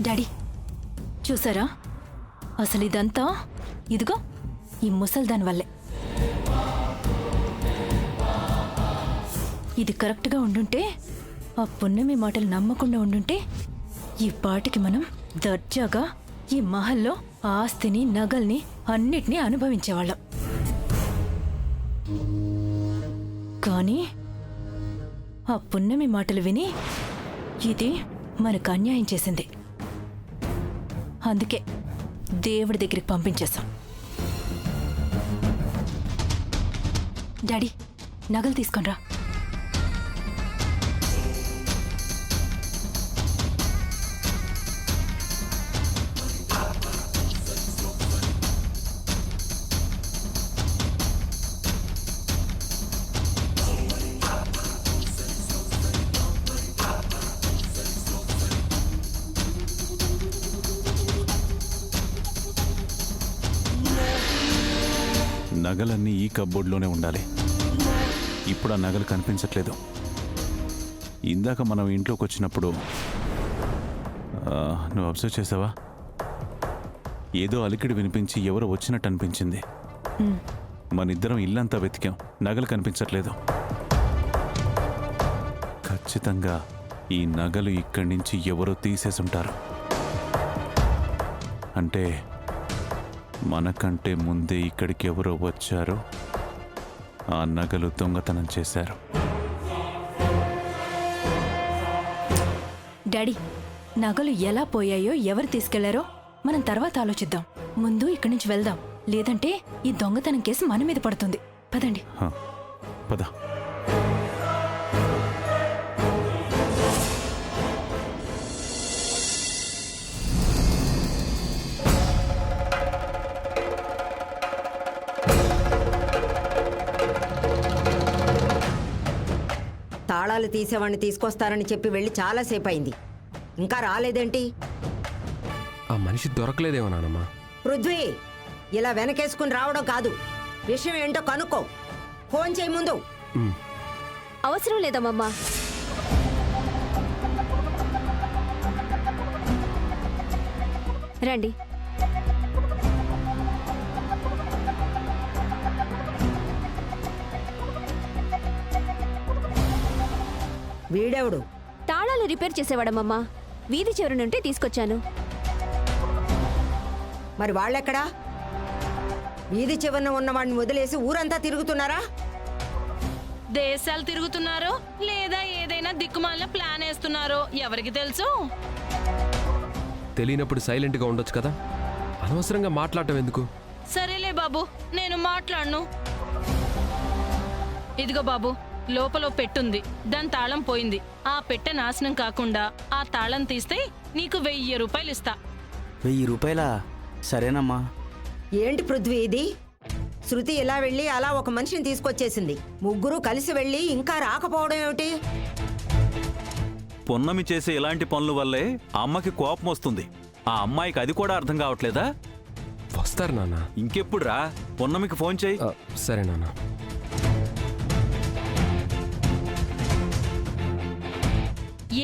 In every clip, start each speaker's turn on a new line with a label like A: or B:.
A: Daddy చూసారా, అసలు ఇదంతా ఇదిగో ఈ ముసల్దాని వల్లే. ఇది కరెక్ట్గా ఉండుంటే, ఆ పున్నమి మాటలు నమ్మకుండా ఉండుంటే, ఈ పాటికి మనం దర్జాగా ఈ మహల్లో ఆస్తిని నగల్ని అన్నిటినీ అనుభవించేవాళ్ళం. కానీ ఆ పున్నమి మాటలు విని ఇది మనకు అన్యాయం చేసింది. అందుకే దేవుడి దగ్గరికి పంపించేశాం. డాడీ నగలు తీసుకొనిరా.
B: నగలన్నీ ఈ కబ్బోర్డ్లోనే ఉండాలి. ఇప్పుడు ఆ నగలు కనిపించట్లేదు. ఇందాక మనం ఇంట్లోకి వచ్చినప్పుడు నువ్వు అబ్జర్వ్ చేసావా? ఏదో అలికిడి వినిపించి ఎవరో వచ్చినట్టు అనిపించింది. మనిద్దరం ఇల్లంతా వెతికాం, నగలు కనిపించట్లేదు. ఖచ్చితంగా ఈ నగలు ఇక్కడి నుంచి ఎవరో తీసేసుంటారు. అంటే మనకంటే ముందే ఇక్కడికి ఎవరో వచ్చారో ఆ నగలు దొంగతనం చేశారు.
A: డాడీ నగలు ఎలా పోయాయో ఎవరు తీసుకెళ్లారో మనం తర్వాత ఆలోచిద్దాం. ముందు ఇక్కడి నుంచి వెళ్దాం, లేదంటే ఈ దొంగతనం కేసు మన మీద పడుతుంది. పదండి.
B: పద.
C: తాళాలు తీసేవాడిని తీసుకొస్తారని చెప్పి వెళ్ళి చాలాసేపు అయింది, ఇంకా రాలేదేంటి?
D: ఆ మనిషి దొరకలేదేమో నానమ్మా.
C: పృథ్వీ, ఇలా వెనకేసుకుని రావడం కాదు, విషయం ఏంటో కనుక్కో. ఫోన్ చేయి ముందు.
E: అవసరం లేదమ్మమ్మా. రండి.
C: వీడెవడు?
E: తాళాలు రిపేర్ చేసేవాడమ్మమ్మా. వీధి చివరి నుండి తీసుకొచ్చాను.
C: మరి వాళ్ళెక్కడా? వీధి చివరన ఉన్నవాడిని వదిలేసి ఊరంతా తిరుగుతున్నారా?
F: దేశాలు తిరుగుతున్నారో లేదా ఏదైనా దిక్కుమాలిన ప్లాన్ వేస్తున్నారో ఎవరికి తెలుసు?
D: తెలియనప్పుడు సైలెంట్గా ఉండొచ్చు కదా, అనవసరంగా మాట్లాడటం ఎందుకు?
F: సరేలే బాబు, నేను మాట్లాడను. ఇదిగో బాబు, లోపల పెట్టుంది, దాని తాళం పోయింది. ఆ పెట్టె నాశనం కాకుండా ఆ తాళం తీస్తే నీకు 1000 రూపాయలు ఇస్తా.
G: 1000 రూపాయలా? సరేనమ్మా.
C: ఏంటి పృథ్వీ ఇది? శృతి ఇలా వెళ్ళి అలా ఒక మనిషిని తీసుకొచ్చేసింది. ముగ్గురు కలిసి వెళ్ళి ఇంకా రాకపోవడం ఏమిటి?
H: పున్నమి చేసే ఇలాంటి పనుల వల్లే అమ్మకి కోపం వస్తుంది. ఆ అమ్మాయికి అది కూడా అర్థం కావట్లేదా?
D: వస్తారు నాన్న.
H: ఇంకెప్పుడు రా, పున్నమికి ఫోన్ చేయి.
D: సరే నాన్న.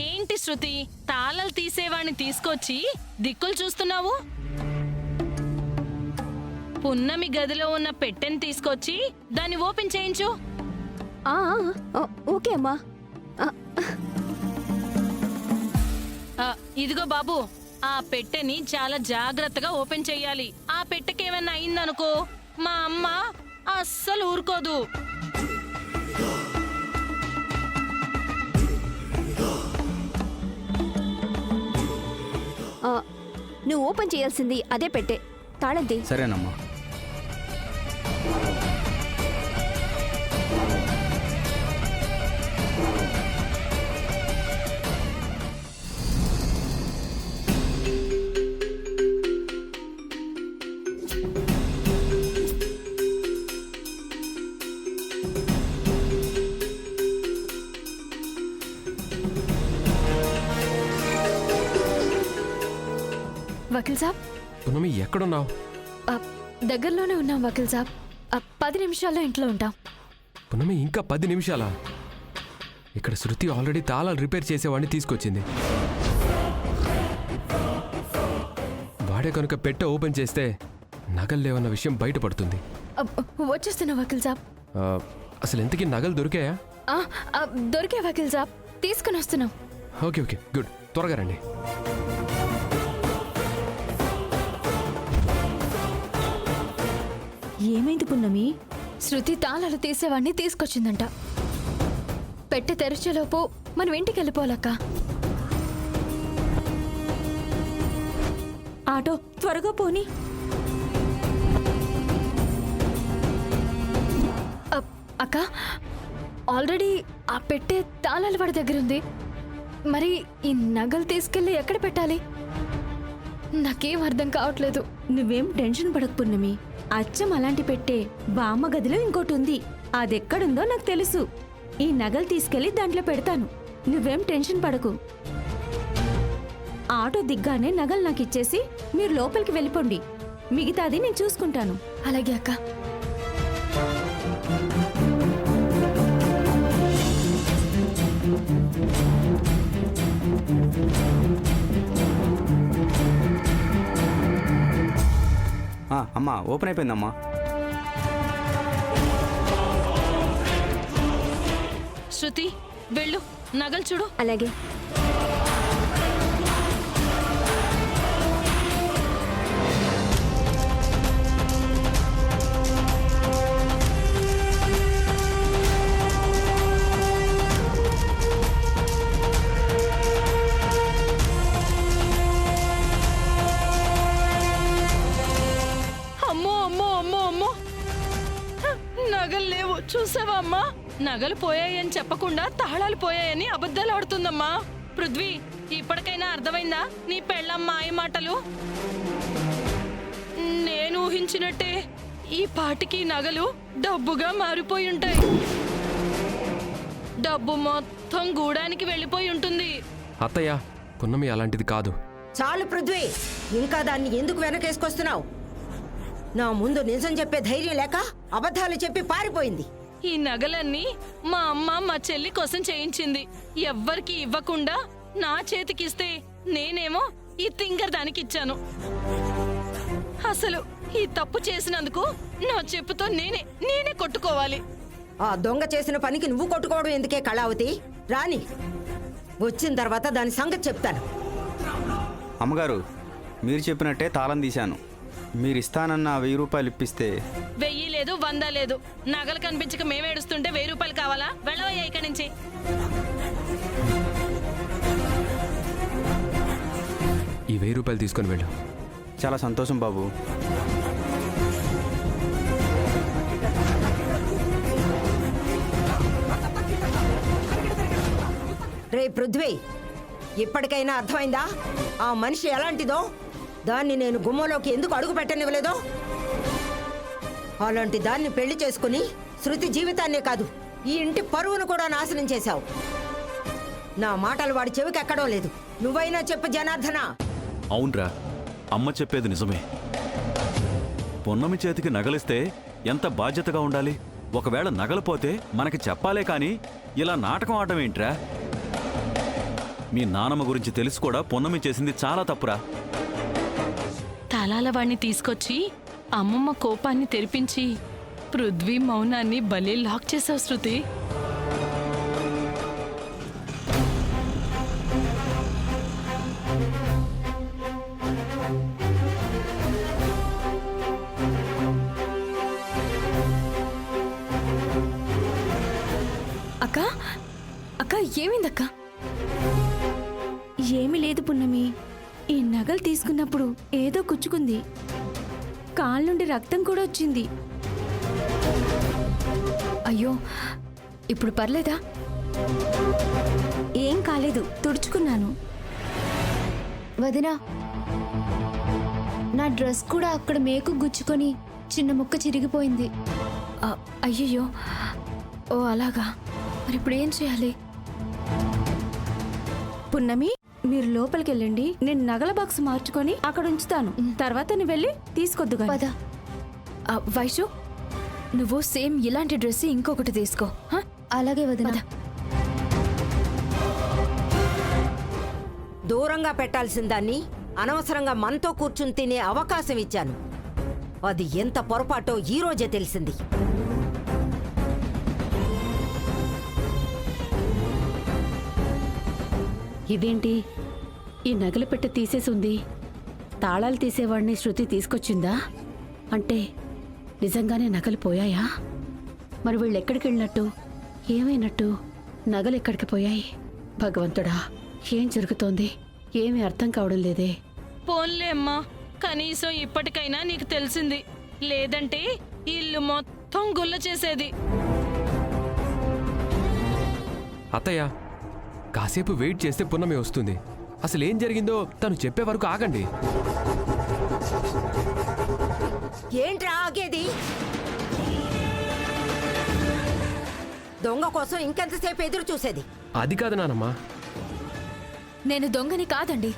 F: ఏంటి శృతి, తాళాలు తీసేవాడిని తీసుకొచ్చి దిక్కులు చూస్తున్నావు? పున్నమి గదిలో ఉన్న పెట్టెని తీసుకొచ్చి దాన్ని ఓపెన్ చేయించు.
E: ఓకే అమ్మా.
F: ఇదిగో బాబు, ఆ పెట్టెని చాలా జాగ్రత్తగా ఓపెన్ చెయ్యాలి. ఆ పెట్టెకేమన్నా అయిందనుకో మా అమ్మ అస్సలు ఊరుకోదు.
E: నువ్వు ఓపెన్ చేయాల్సింది అదే పెట్టే. తాళం తీ.
G: సరేనమ్మా.
I: వకీల్ సాబ్.
D: పున్నమి ఎక్కడున్నావు?
I: దగ్గరలోనే ఉన్నాం వకీల్ సాబ్. 10 నిమిషాల్లో ఇంట్లో ఉంటాం.
D: పున్నమి ఇంకా 10 నిమిషాలా? ఇక్కడ శృతి ఆల్రెడీ తాళాలు రిపేర్ చేసేవాడిని తీసుకొచ్చింది. వాడే కనుక పెట్టె ఓపెన్ చేస్తే నగలు లేవన్న విషయం బయటపడుతుంది.
I: వచ్చేస్తున్నా వకీల్ సాబ్.
D: ఆ, అసలు ఎంతకీ నగలు దొరికాయా?
I: దొరికే వకీల్ సాబ్, తీసుకుని వస్తున్నాం.
D: ఓకే ఓకే గుడ్, త్వరగా రండి.
A: ఏమైంది పున్నమి?
I: శృతి తాళాలు తీసేవాడిని తీసుకొచ్చిందంట. పెట్టె తెరిచేలోపు మనం ఇంటికి వెళ్ళిపోవాలక్క.
A: ఆటో త్వరగా పోని.
I: అక్క, ఆల్రెడీ ఆ పెట్టె తాళాలు వాడి దగ్గర ఉంది. మరి ఈ నగలు తీసుకెళ్ళి ఎక్కడ పెట్టాలి? నాకేం అర్థం కావట్లేదు.
A: నువ్వేం టెన్షన్ పడకు పున్నమి. అచ్చం అలాంటి పెట్టే బామ్మ గదిలో ఇంకోటి ఉంది. అదెక్కడుందో నాకు తెలుసు. ఈ నగలు తీసుకెళ్లి దాంట్లో పెడతాను. నువ్వేం టెన్షన్ పడకు. ఆటో దిగ్గానే నగలు నాకు ఇచ్చేసి మీరు లోపలికి వెళ్ళిపోండి. మిగతాది నేను చూసుకుంటాను.
I: అలాగే అక్క.
G: అమ్మా ఓపెన్ అయిపోయిందమ్మా.
F: శృతి వెళ్ళు, నగలు చూడు.
E: అలాగే.
F: అమ్మో అమ్మో అమ్మో అమ్మో, నగలు లేవు. చూసావా అమ్మా? నగలు పోయాయని చెప్పకుండా తాళాలు పోయాయని అబద్ధాలు ఆడుతుందమ్మా. పృథ్వీ, ఇప్పటికైనా అర్థమైందా నీ పెళ్ళం మాయ మాటలు? నేను ఊహించినట్టే ఈ పాటికి నగలు డబ్బుగా మారిపోయి ఉంటాయి. డబ్బు మొత్తం గూడానికి వెళ్ళిపోయి ఉంటుంది.
D: అత్తయ్య, పున్నమి అలాంటిది కాదు.
C: చాలు పృథ్వీ, ఇంకా దాన్ని ఎందుకు వెనకేసుకొస్తున్నావు? నా ముందు నిజం చెప్పే ధైర్యం లేక అబద్ధాలు చెప్పి పారిపోయింది.
F: ఈ నగలన్నీ మా అమ్మ మా చెల్లి కోసం చేయించింది. ఎవ్వరికి ఇవ్వకుండా నా చేతికిస్తే నేనేమో ఈ తింగర్ దానికి ఇచ్చాను. అసలు ఈ తప్పు చేసినందుకు నా చెప్పుతో నేనే కొట్టుకోవాలి.
C: ఆ దొంగ చేసిన పనికి నువ్వు కొట్టుకోవడం ఎందుకే కళావతి? రాని, వచ్చిన తర్వాత దాని సంగతి చెప్తాను.
G: అమ్మగారు, మీరు చెప్పినట్టే తాళం తీశాను. మీరు ఇస్తానన్న 1000 రూపాయలు ఇప్పిస్తే.
F: 1000 లేదు, 100 లేదు. నగలు కనిపించక మేమేడుస్తుంటే 1000 రూపాయలు కావాలా? వెళ్ళవయ్యా ఇక్కడి నుంచి.
D: ఈ 1000 రూపాయలు తీసుకొని వెళ్ళు.
G: చాలా సంతోషం బాబు.
C: రే పృథ్వీ, ఇప్పటికైనా అర్థమైందా ఆ మనిషి ఎలాంటిదో? దాన్ని నేను గుమ్మలోకి ఎందుకు అడుగు పెట్టనివ్వలేదో? అలాంటి దాన్ని పెళ్లి చేసుకుని శృతి జీవితాన్నే కాదు, ఈ ఇంటి పరువును కూడా నాశనం చేశావు. నా మాటలు వాడి చెవికి ఎక్కడం లేదు. నువ్వైనా చెప్పు జనార్దన.
H: అవునరా, అమ్మ చెప్పేది నిజమే. పొన్నమి చేతికి నగలిస్తే ఎంత బాధ్యతగా ఉండాలి? ఒకవేళ నగలిపోతే మనకి చెప్పాలే కాని ఇలా నాటకం ఆడటం ఏంట్రా? మీ నానమ్మ గురించి తెలిసి కూడా పొన్నమి చేసింది చాలా తప్పురా.
F: తలాల వాణ్ణి తీసుకొచ్చి అమ్మమ్మ కోపాన్ని తెరిపించి పృథ్వీ మౌనాన్ని భలే లాక్ చేసావు శృతి.
I: అక్క, అక్క ఏమైందక్క?
A: ఏమీ లేదు పున్నమి. ఈ నగలు తీసుకున్నప్పుడు ఏదో కుచ్చుకుంది. కాళ్ళ నుండి రక్తం కూడా వచ్చింది.
I: అయ్యో, ఇప్పుడు పర్లేదా?
A: ఏం కాలేదు, తుడుచుకున్నాను.
J: వదినా, నా డ్రెస్ కూడా అక్కడ మేకు గుచ్చుకొని చిన్న ముక్క చిరిగిపోయింది.
I: అయ్యయ్యో, ఓ అలాగా. మరి ఇప్పుడు ఏం చేయాలి?
A: పున్నమి, మీరు లోపలికి వెళ్ళండి. నేను నగల బాక్స్ మార్చుకొని అక్కడ ఉంచుతాను. తర్వాత నువ్వు వెళ్ళి తీసుకొద్దు గాని.
J: పద.
I: వైషు, నువ్వు సేమ్ ఇలాంటి డ్రెస్ ఇంకొకటి తీసుకో.
J: అలాగే వదినా.
C: దూరంగా పెట్టాల్సిన దాన్ని అనవసరంగా మనతో కూర్చుని తినే అవకాశం ఇచ్చాను. అది ఎంత పొరపాటో ఈ రోజే తెలిసింది.
K: ఇదేంటి ఈ నగలు పెట్టి తీసేసి ఉంది? తాళాలు తీసేవాడిని శృతి తీసుకొచ్చిందా? అంటే నిజంగానే నగలు పోయాయా? మరి వీళ్ళు ఎక్కడికి వెళ్ళినట్టు? ఏమైనట్టు? నగలు ఎక్కడికి పోయాయి? భగవంతుడా, ఏం జరుగుతోంది? ఏమీ అర్థం కావడం లేదే.
F: పోన్లే అమ్మా, కనీసం ఇప్పటికైనా నీకు తెలిసింది. లేదంటే ఇల్లు మొత్తం గుల్ల చేసేది.
D: అత్తయ్య, కాసేపు వెయిట్ చేస్తే పున్నమి వస్తుంది. అసలు ఏం జరిగిందో తను చెప్పే వరకు ఆగండి.
C: ఏంట్రా ఆగేది? దొంగ కోసం ఇంకెంతసేపు ఎదురు చూసేది?
D: అది కాదు నానమ్మా.
I: నేను దొంగని కాదండి.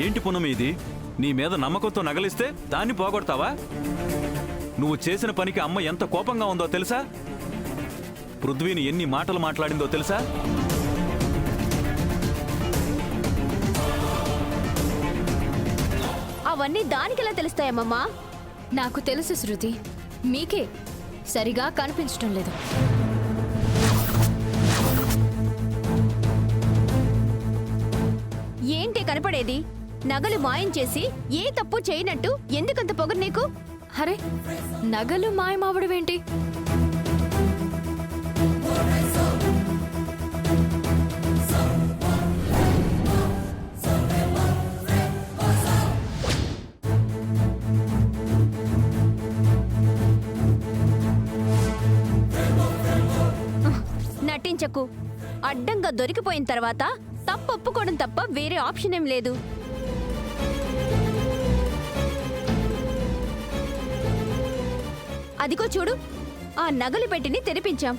H: ఏంటి పునమి ఇది? నీ మీద నమ్మకంతో నగలిస్తే దాన్ని పోగొడతావా? నువ్వు చేసిన పనికి అమ్మ ఎంత కోపంగా ఉందో తెలుసా? పృథ్వీని ఎన్ని మాటలు మాట్లాడిందో తెలుసా?
E: అవన్నీ దానికెలా తెలుస్తాయమ్మమ్మా?
I: నాకు తెలుసు శృతి, మీకే సరిగా కనిపించటం లేదు.
E: ఏంటి కనపడేది? నగలు మాయం చేసి ఏ తప్పు చేయనట్టు ఎందుకంత పొగరు నీకు?
I: అరే, నగలు మాయమావడమేంటి?
E: నటించకు. అడ్డంగా దొరికిపోయిన తర్వాత తప్పు ఒప్పుకోవడం తప్ప వేరే ఆప్షన్ ఏం లేదు. అదిగో చూడు, ఆ నగలు పెట్టిని తెరిపించాం,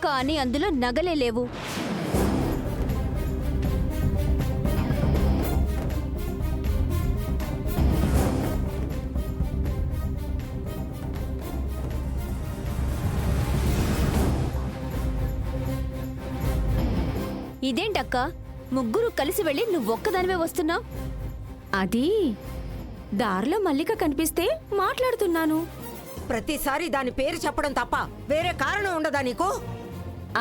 E: కానీ అందులో నగలే లేవు. ఇదేంటక్క, ముగ్గురు కలిసి వెళ్ళి నువ్వొక్కదానివే వస్తున్నావు?
K: అది దారిలో మల్లిక కనిపిస్తే మాట్లాడుతున్నాను.
C: ప్రతిసారి దాని పేరు చెప్పడం తప్ప వేరే కారణం ఉండదా నీకు?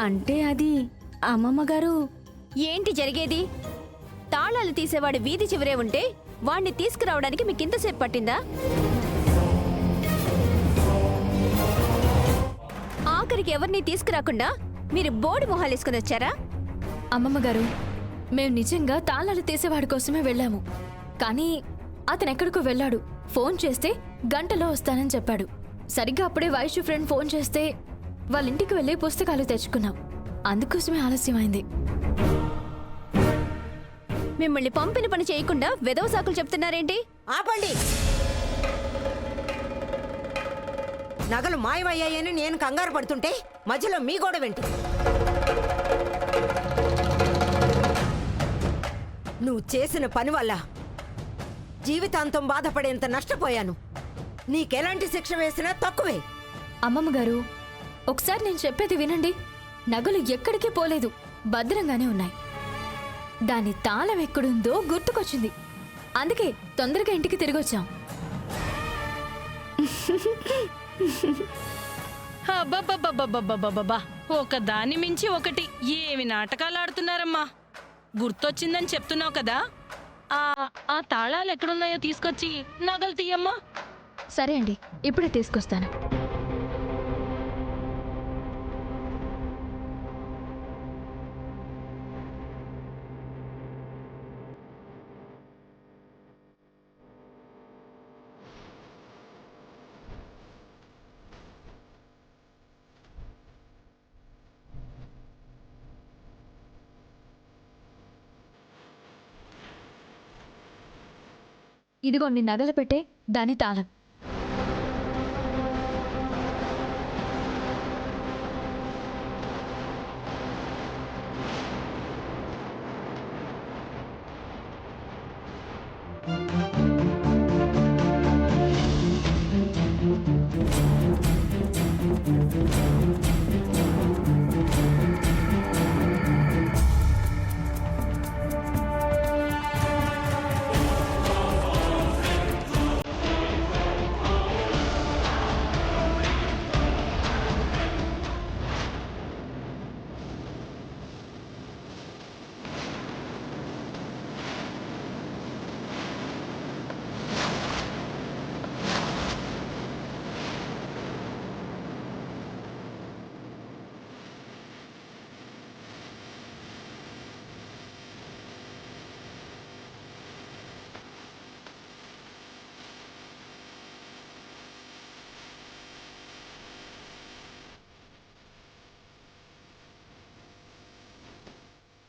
K: అంటే అది అమ్మమ్మ గారు.
E: ఏంటి జరిగేది? తాళాలు తీసేవాడు వీధి చివరే ఉంటే వాణ్ణి తీసుకురావడానికి మీకింతసేపు పట్టిందా? ఆఖరికి ఎవరిని తీసుకురాకుండా మీరు బోడి మొహాలేసుకుని వచ్చారా?
I: అమ్మమ్మ గారు, మేము నిజంగా తాళాలు తీసేవాడి కోసమే వెళ్ళాము. కానీ అతను ఎక్కడికో వెళ్ళాడు. ఫోన్ చేస్తే గంటలో వస్తానని చెప్పాడు. సరిగ్గా అప్పుడే వైషు ఫ్రెండ్ ఫోన్ చేస్తే వాళ్ళ ఇంటికి వెళ్ళి పుస్తకాలు తెచ్చుకున్నాం. అందుకోసమే ఆలస్యమైంది.
E: మిమ్మల్ని పంపిన పని చేయకుండా వెధవ సాకులు చెప్తున్నారేంటి?
C: ఆపండి! నగలు మాయమయ్యాయని నేను కంగారు పడుతుంటే మధ్యలో మీ గొడవేంటి? నువ్వు చేసిన పని వల్ల జీవితాంతం బాధపడేంత నష్టపోయాను. నీకెలాంటి శిక్ష వేసినా తక్కువే.
I: అమ్మమ్మ గారు, ఒకసారి నేను చెప్పేది వినండి. నగలు ఎక్కడికి పోలేదు, భద్రంగానే ఉన్నాయి. దాని తాళం ఎక్కడుందో గుర్తుకొచ్చింది. అందుకే తొందరగా ఇంటికి తిరిగొచ్చాం.
F: అబ్బబ్బబ్బబ్బబ్బబ్బబ్బబ్బా, ఒక దాన్ని మించి ఒకటి. ఏమి నాటకాలు ఆడుతున్నారమ్మా. గుర్తొచ్చిందని చెప్తున్నావు కదా, ఆ తాళాలు ఎక్కడున్నాయో తీసుకొచ్చి నగలు తీయమ్మా.
I: సరే అండి, ఇప్పుడే తీసుకొస్తాను. ఇదిగో నీ నగలు పెట్టే దాని తాళం.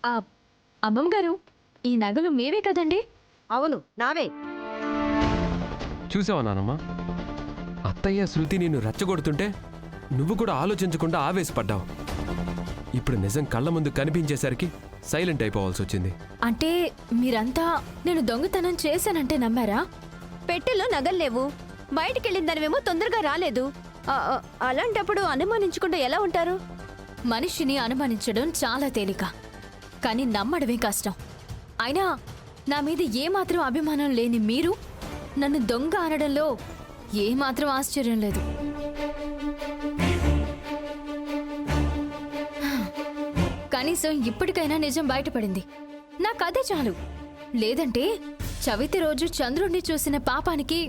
I: అమ్మమ్మ గారు ఈ నగలు మేవే కదండి?
C: అవును, నావే.
D: చూసావా నానమ్మ, అత్తయ్య శృతి నిన్ను రెచ్చగొడుతుంటే నువ్వు కూడా ఆలోచించకుండా ఆవేశపడ్డావు. ఇప్పుడు నిజం కళ్ళ ముందు కనిపించేసరికి సైలెంట్ అయిపోవాల్సి వచ్చింది.
I: అంటే మీరంతా నేను దొంగతనం చేశానంటే నమ్మారా?
E: పెట్టెలో నగలు లేవు, బయటికెళ్ళిన దానివేమో తొందరగా రాలేదు. అలాంటప్పుడు అనుమానించకుండా ఎలా ఉంటారు?
I: మనిషిని అనుమానించడం చాలా తేలిక, కానీ నమ్మడమే కష్టం. అయినా నా మీద ఏమాత్రం అభిమానం లేని మీరు నన్ను దొంగ అనడంలో ఏమాత్రం ఆశ్చర్యం లేదు. కనీసం ఇప్పటికైనా నిజం బయటపడింది. నాకదే చాలు. లేదంటే చవితి రోజు చంద్రుణ్ణి చూసిన పాపానికి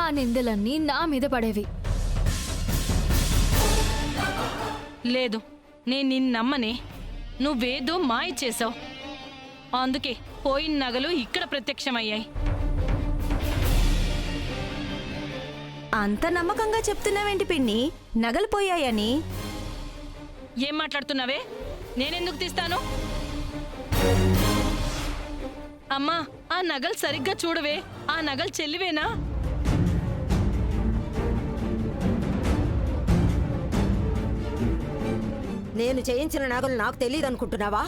I: ఆ నిందలన్నీ నా మీద పడేవి.
F: లేదు, నేను నిన్ను నమ్మనే. నువ్వేదో మాయ చేసావు, అందుకే పోయిన నగలు ఇక్కడ ప్రత్యక్షమయ్యాయి.
E: అంత నమ్మకంగా చెప్తున్నావేంటి పిన్ని, నగలు పోయాయని?
F: ఏం మాట్లాడుతున్నావే? నేనెందుకు తీస్తాను? అమ్మా, ఆ నగలు సరిగ్గా చూడవే. ఆ నగలు చెల్లివేనా?
C: నేను చేయించిన నగలు నాకు తెలియదు అనుకుంటున్నావా?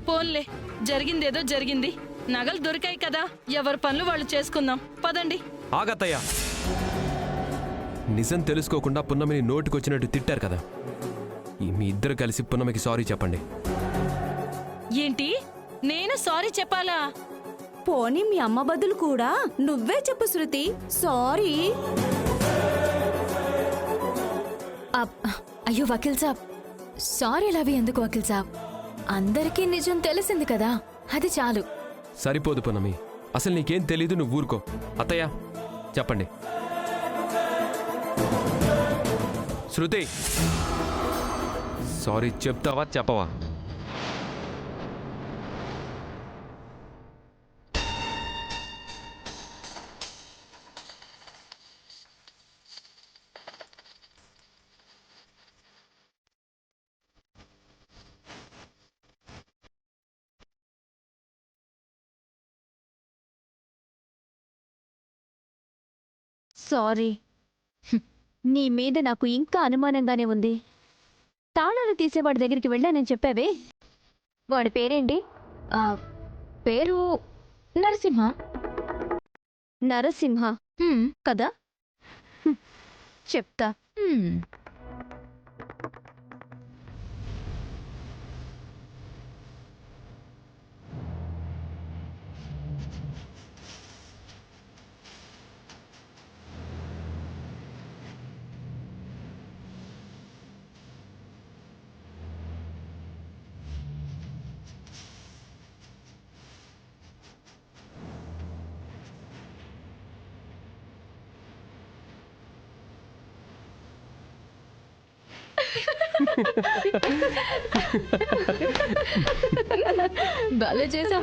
F: పోన్లే, జరిగిందేదో జరిగింది. నగలు దొరికాయి కదా, ఎవరి పనులు వాళ్ళు చేసుకుందాం. పదండి.
D: ఆగత్తయ్య, నిజం తెలుసుకోకుండా పున్నమిని నోటికొచ్చినట్టు తిట్టారు కదా. మీ ఇద్దరు కలిసి పున్నమికి సారీ చెప్పండి.
F: ఏంటి, నేను సారీ చెప్పాలా?
E: పోనీ మీ అమ్మ బదులు కూడా నువ్వే చెప్పు శృతి సారీ.
I: అయ్యో వకీల్ సాబ్, సారీ లవి ఎందుకు వకీల్ సాబ్? అందరికీ నిజం తెలిసింది కదా, అది చాలు.
D: సరిపోదు పున్నమి, అసలు నీకేం తెలీదు, నువ్వు ఊరుకో. అత్తయ్య చెప్పండి. శృతి, సారీ చెప్తావా చెప్పవా?
E: సారీ, నీ మీద నాకు ఇంకా అనుమానంగానే ఉంది. తాళాలు తీసేవాడి దగ్గరికి వెళ్ళానని చెప్పావే, వాడి పేరేంటి?
I: పేరు నరసింహ.
E: నరసింహ కదా? చెప్తా.
I: భలే చేసాం.